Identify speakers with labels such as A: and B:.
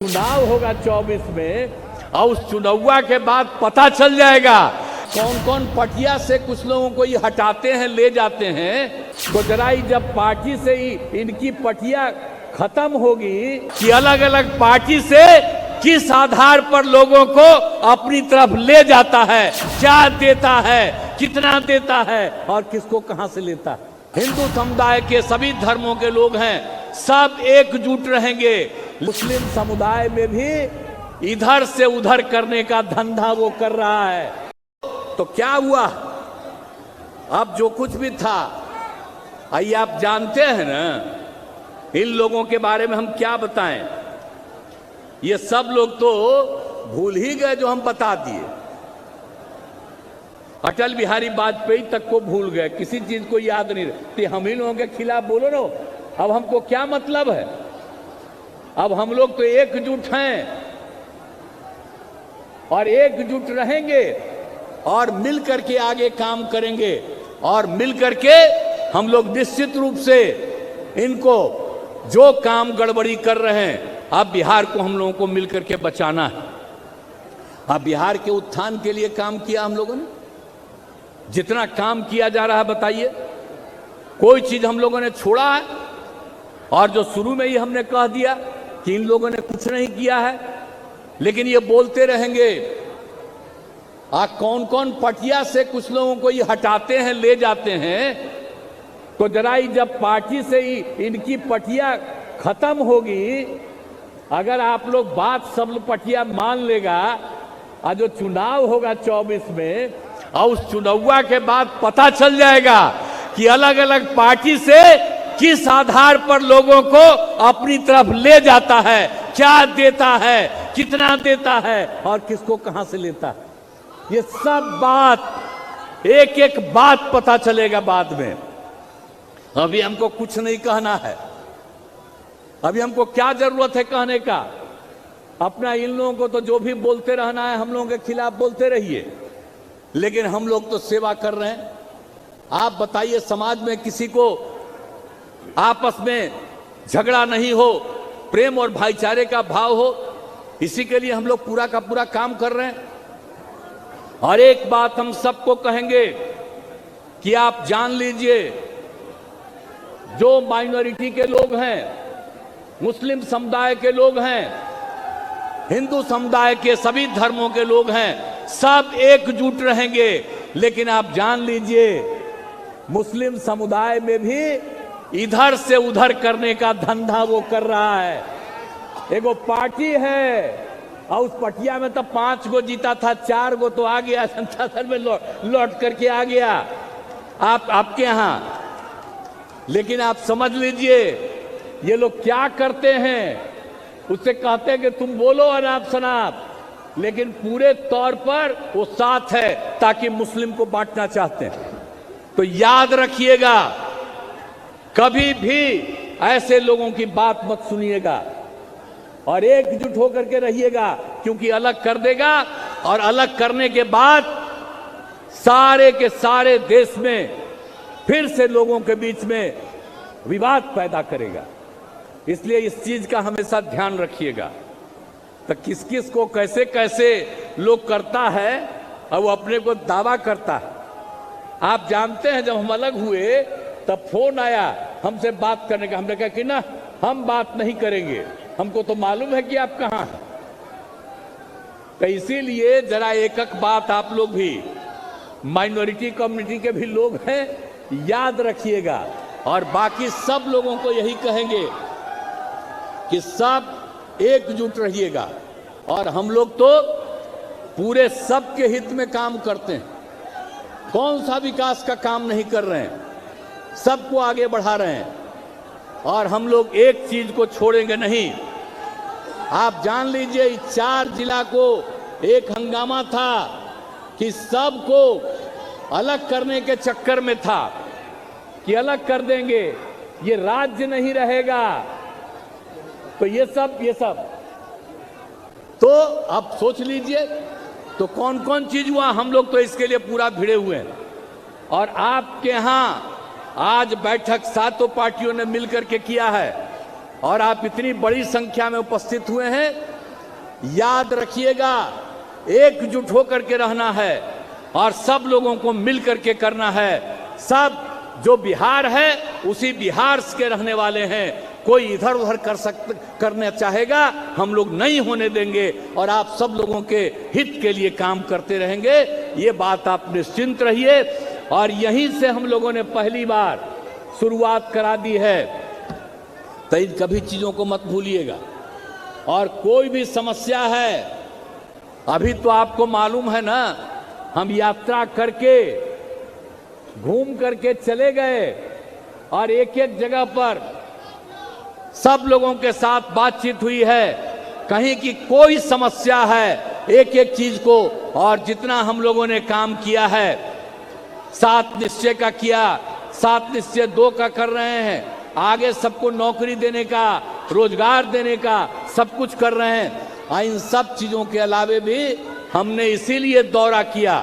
A: चुनाव होगा 24 में और उस चुनाव के बाद पता चल जाएगा कौन कौन पटिया से कुछ लोगों को ये हटाते हैं ले जाते हैं। तो जरा जब पार्टी से ही इनकी पटिया खत्म होगी कि अलग अलग पार्टी से किस आधार पर लोगों को अपनी तरफ ले जाता है, क्या देता है, कितना देता है और किसको कहां से लेता है। हिंदू समुदाय के सभी धर्मों के लोग हैं, सब एकजुट रहेंगे। मुस्लिम समुदाय में भी इधर से उधर करने का धंधा वो कर रहा है। तो क्या हुआ, अब जो कुछ भी था आइए आप जानते हैं ना, इन लोगों के बारे में हम क्या बताएं। ये सब लोग तो भूल ही गए जो हम बता दिए। अटल बिहारी वाजपेयी तक को भूल गए, किसी चीज को याद नहीं रहती। हम ही लोगों के खिलाफ बोलो ना, अब हमको क्या मतलब है। अब हम लोग तो एकजुट हैं और एकजुट रहेंगे और मिलकर के आगे काम करेंगे और मिलकर के हम लोग निश्चित रूप से इनको जो काम गड़बड़ी कर रहे हैं, अब बिहार को हम लोगों को मिलकर के बचाना है। अब बिहार के उत्थान के लिए काम किया हम लोगों ने, जितना काम किया जा रहा है बताइए, कोई चीज हम लोगों ने छोड़ा है। और जो शुरू में ही हमने कह दिया कि इन लोगों ने कुछ नहीं किया है, लेकिन ये बोलते रहेंगे। कौन कौन पटिया से कुछ लोगों को ये हटाते हैं ले जाते हैं। तो जरा जब पार्टी से ही इनकी पटिया खत्म होगी, अगर आप लोग बात सब पटिया मान लेगा और जो चुनाव होगा 24 में और उस चुनाव के बाद पता चल जाएगा कि अलग अलग पार्टी से किस आधार पर लोगों को अपनी तरफ ले जाता है, क्या देता है, कितना देता है और किसको कहां से लेता है। ये सब बात एक एक बात पता चलेगा बाद में। अभी हमको कुछ नहीं कहना है, अभी हमको क्या जरूरत है कहने का। अपना इन लोगों को तो जो भी बोलते रहना है हम लोगों के खिलाफ बोलते रहिए, लेकिन हम लोग तो सेवा कर रहे हैं। आप बताइए, समाज में किसी को आपस में झगड़ा नहीं हो, प्रेम और भाईचारे का भाव हो, इसी के लिए हम लोग पूरा का पूरा काम कर रहे हैं। और एक बात हम सबको कहेंगे कि आप जान लीजिए, जो माइनॉरिटी के लोग हैं, मुस्लिम समुदाय के लोग हैं, हिंदू समुदाय के सभी धर्मों के लोग हैं, सब एकजुट रहेंगे। लेकिन आप जान लीजिए, मुस्लिम समुदाय में भी इधर से उधर करने का धंधा वो कर रहा है। एगो पार्टी है और उस पटिया में तो 5 गो जीता था, 4 गो तो आ गया संसद में लौट करके आ गया आपके यहां। लेकिन आप समझ लीजिए ये लोग क्या करते हैं, उससे कहते हैं कि तुम बोलो अनाप शनाप, लेकिन पूरे तौर पर वो साथ है ताकि मुस्लिम को बांटना चाहते हैं। तो याद रखिएगा, कभी भी ऐसे लोगों की बात मत सुनिएगा और एकजुट होकर के रहिएगा, क्योंकि अलग कर देगा और अलग करने के बाद सारे के सारे देश में फिर से लोगों के बीच में विवाद पैदा करेगा। इसलिए इस चीज का हमेशा ध्यान रखिएगा। तो किस किस को कैसे कैसे लोग करता है और वो अपने को दावा करता है। आप जानते हैं, जब हम अलग हुए तब फोन आया हमसे बात करने का, हमने कहा कि ना हम बात नहीं करेंगे, हमको तो मालूम है कि आप कहां हैं। तो इसीलिए जरा एक एक बात आप लोग भी, माइनॉरिटी कम्युनिटी के भी लोग हैं, याद रखिएगा। और बाकी सब लोगों को यही कहेंगे कि सब एकजुट रहिएगा। और हम लोग तो पूरे सबके हित में काम करते हैं, कौन सा विकास का काम नहीं कर रहे हैं, सबको आगे बढ़ा रहे हैं। और हम लोग एक चीज को छोड़ेंगे नहीं। आप जान लीजिए, इस 4 जिला को एक हंगामा था कि सबको अलग करने के चक्कर में था कि अलग कर देंगे, ये राज्य नहीं रहेगा। तो ये सब तो अब सोच लीजिए, तो कौन कौन चीज हुआ। हम लोग तो इसके लिए पूरा भिड़े हुए हैं। और आपके यहां आज बैठक 7 पार्टियों ने मिलकर के किया है। और आप इतनी बड़ी संख्या में उपस्थित हुए हैं। याद रखिएगा, एकजुट होकर के रहना है और सब लोगों को मिल करके करना है। सब जो बिहार है उसी बिहार के रहने वाले हैं। कोई इधर उधर करने चाहेगा, हम लोग नहीं होने देंगे और आप सब लोगों के हित के लिए काम करते रहेंगे। ये बात आप निश्चिंत रहिए। और यहीं से हम लोगों ने पहली बार शुरुआत करा दी है, तो इन कभी चीजों को मत भूलिएगा। और कोई भी समस्या है, अभी तो आपको मालूम है ना, हम यात्रा करके घूम करके चले गए और एक एक जगह पर सब लोगों के साथ बातचीत हुई है। कहीं की कोई समस्या है, एक एक चीज को, और जितना हम लोगों ने काम किया है, 7 निश्चय का किया, 7 निश्चय 2 का कर रहे हैं, आगे सबको नौकरी देने का, रोजगार देने का सब कुछ कर रहे हैं। इन सब चीजों के अलावे भी हमने इसीलिए दौरा किया